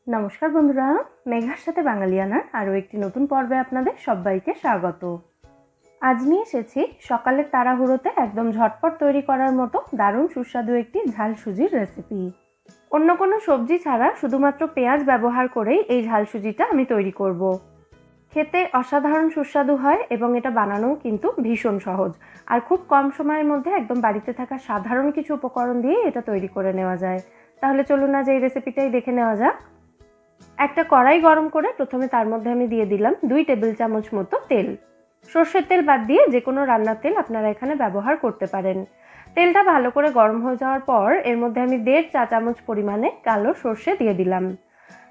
নমস্কার বন্ধুরা, মেঘার সাথে বাঙালিয়ানার আরও একটি নতুন পর্বে আপনাদের সবাইকে স্বাগত। আজ নিয়ে এসেছি সকালের তাড়াহুড়োতে একদম ঝটপট তৈরি করার মতো দারুণ সুস্বাদু একটি ঝাল সুজির রেসিপি। অন্য কোনো সবজি ছাড়া শুধুমাত্র পেঁয়াজ ব্যবহার করেই এই ঝাল সুজিটা আমি তৈরি করব। খেতে অসাধারণ সুস্বাদু হয় এবং এটা বানানোও কিন্তু ভীষণ সহজ, আর খুব কম সময়ের মধ্যে একদম বাড়িতে থাকা সাধারণ কিছু উপকরণ দিয়ে এটা তৈরি করে নেওয়া যায়। তাহলে চলুন আজ এই রেসিপিটাই দেখে নেওয়া যাক। একটা কড়াই গরম করে প্রথমে তার মধ্যে আমি দিয়ে দিলাম 2 টেবিল চামচ মতো তেল। সর্ষের তেল বাদ দিয়ে যে কোনো রান্নার তেল আপনারা এখানে ব্যবহার করতে পারেন। তেলটা ভালো করে গরম হয়ে যাওয়ার পর এর মধ্যে আমি 1.5 চা চামচ পরিমাণে কালো সর্ষে দিয়ে দিলাম।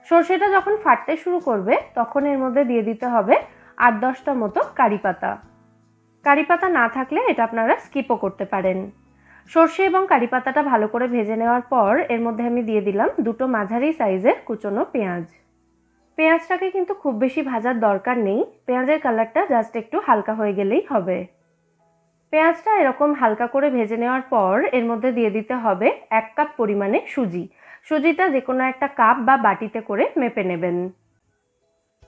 সর্ষেটা যখন ফাটতে শুরু করবে তখন এর মধ্যে দিয়ে দিতে হবে 8-10টা মতো কারি পাতা। কারি পাতা না থাকলে এটা আপনারা স্কিপও করতে পারেন। সর্ষে এবং কারি পাতাটা ভালো করে ভেজে নেওয়ার পর এর মধ্যে আমি দিয়ে দিলাম 2টো মাঝারি সাইজের কুচনো পেঁয়াজ। পেঁয়াজটাকে কিন্তু খুব বেশি ভাজার দরকার নেই, পেঁয়াজের কালারটা জাস্ট একটু হালকা হয়ে গেলেই হবে। পেঁয়াজটা এরকম হালকা করে ভেজে নেওয়ার পর এর মধ্যে দিয়ে দিতে হবে 1 কাপ পরিমাণে সুজি। সুজিটা যে কোনো একটা কাপ বা বাটিতে করে মেপে নেবেন।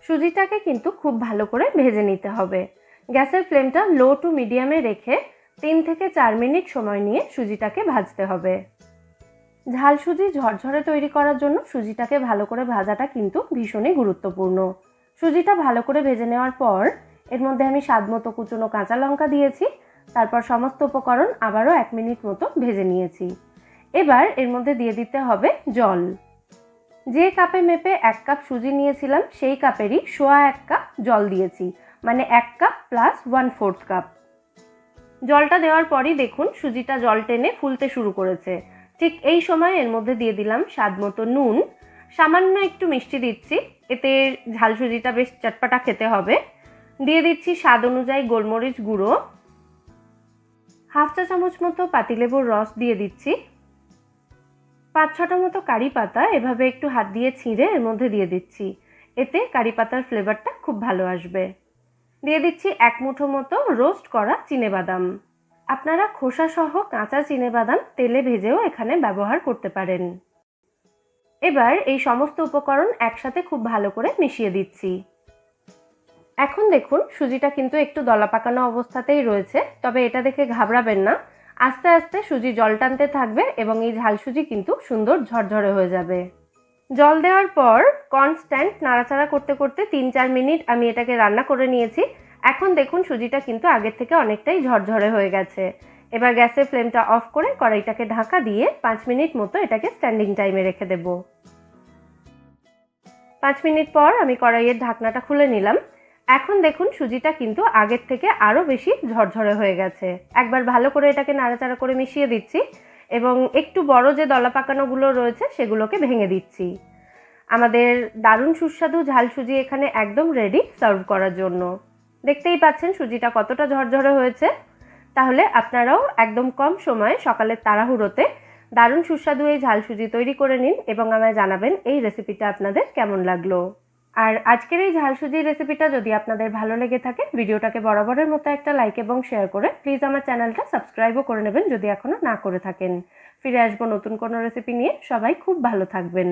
সুজিটাকে কিন্তু খুব ভালো করে ভেজে নিতে হবে। গ্যাসের ফ্লেমটা লো টু মিডিয়ামে রেখে 3 থেকে 4 মিনিট সময় নিয়ে সুজিটাকে ভাজতে হবে। ঝাল সুজি ঝরঝরে তৈরি করার জন্য সুজিটাকে ভালো করে ভাজাটা কিন্তু ভীষণই গুরুত্বপূর্ণ। সুজিটা ভালো করে ভেজে নেওয়ার পর এর মধ্যে আমি স্বাদমতো কুচনো কাঁচা লঙ্কা দিয়েছি। তারপর সমস্ত উপকরণ আবারও 1 মিনিট মতো ভেজে নিয়েছি। এবার এর মধ্যে দিয়ে দিতে হবে জল। যে কাপে মেপে 1 কাপ সুজি নিয়েছিলাম সেই কাপেরই 1/4 কাপ জল দিয়েছি, মানে 1 কাপ প্লাস 1/4 কাপ। জলটা দেওয়ার পরই দেখুন সুজিটা জল টেনে ফুলতে শুরু করেছে। ঠিক এই সময় এর মধ্যে দিয়ে দিলাম স্বাদমতো নুন, সামান্য একটু মিষ্টি দিচ্ছি, এতে ঝাল সুজিটা বেশ চটপটা খেতে হবে। দিয়ে দিচ্ছি স্বাদ অনুযায়ী গোলমরিচ গুঁড়ো, 1/2 চা চামচ মতো পাতিলেবুর রস দিয়ে দিচ্ছি, 5-6টা মতো কারি পাতা এভাবে একটু হাত দিয়ে ছিঁড়ে এর মধ্যে দিয়ে দিচ্ছি, এতে কারি পাতার ফ্লেভারটা খুব ভালো আসবে। দিয়ে দিচ্ছি 1 মুঠো মতো রোস্ট করা চিনেবাদাম। আপনারা খোসা সহ কাঁচা চিনেবাদাম তেলে ভেজেও এখানে ব্যবহার করতে পারেন। এবার এই সমস্ত উপকরণ একসাথে খুব ভালো করে মিশিয়ে দিচ্ছি। এখন দেখুন সুজিটা কিন্তু একটু দলা পাকানো অবস্থাতেই রয়েছে, তবে এটা দেখে ঘাবড়াবেন না। আস্তে আস্তে সুজি জল টানতে থাকবে এবং এই ঝাল সুজি কিন্তু সুন্দর ঝরঝরে হয়ে যাবে। জল দেওয়ার পর কনস্ট্যান্ট নাড়াচাড়া করতে করতে 3-4 মিনিট আমি এটাকে রান্না করে নিয়েছি। এখন দেখুন সুজিটা কিন্তু আগের থেকে অনেকটাই ঝরঝরে হয়ে গেছে। এবার গ্যাসের ফ্লেমটা অফ করে কড়াইটাকে ঢাকা দিয়ে 5 মিনিট মতো এটাকে স্ট্যান্ডিং টাইমে রেখে দেব। 5 মিনিট পর আমি কড়াইয়ের ঢাকনাটা খুলে নিলাম। এখন দেখুন সুজিটা কিন্তু আগের থেকে আরও বেশি ঝরঝরে হয়ে গেছে। একবার ভালো করে এটাকে নাড়াচাড়া করে মিশিয়ে দিচ্ছি এবং একটু বড় যে দলা পাকানোগুলো রয়েছে সেগুলোকে ভেঙে দিচ্ছি। আমাদের দারুণ সুস্বাদু ঝাল সুজি এখানে একদম রেডি সার্ভ করার জন্য। দেখতেই পাচ্ছেন সুজিটা কতটা ঝরঝরে হয়েছে। তাহলে আপনারাও একদম কম সময়ে সকালের তাড়াহুড়োতে দারুণ সুস্বাদু এই ঝাল সুজি তৈরি করে নিন এবং আমায় জানাবেন এই রেসিপিটা আপনাদের কেমন লাগলো। আর আজকের এই ঝাল সুজির রেসিপিটা যদি আপনাদের ভালো লেগে থাকে ভিডিওটাকে বরাবরের মতো একটা লাইক এবং শেয়ার করে প্লিজ আমার চ্যানেলটা সাবস্ক্রাইবও করে নেবেন যদি এখনও না করে থাকেন। ফিরে আসবো নতুন কোনো রেসিপি নিয়ে। সবাই খুব ভালো থাকবেন।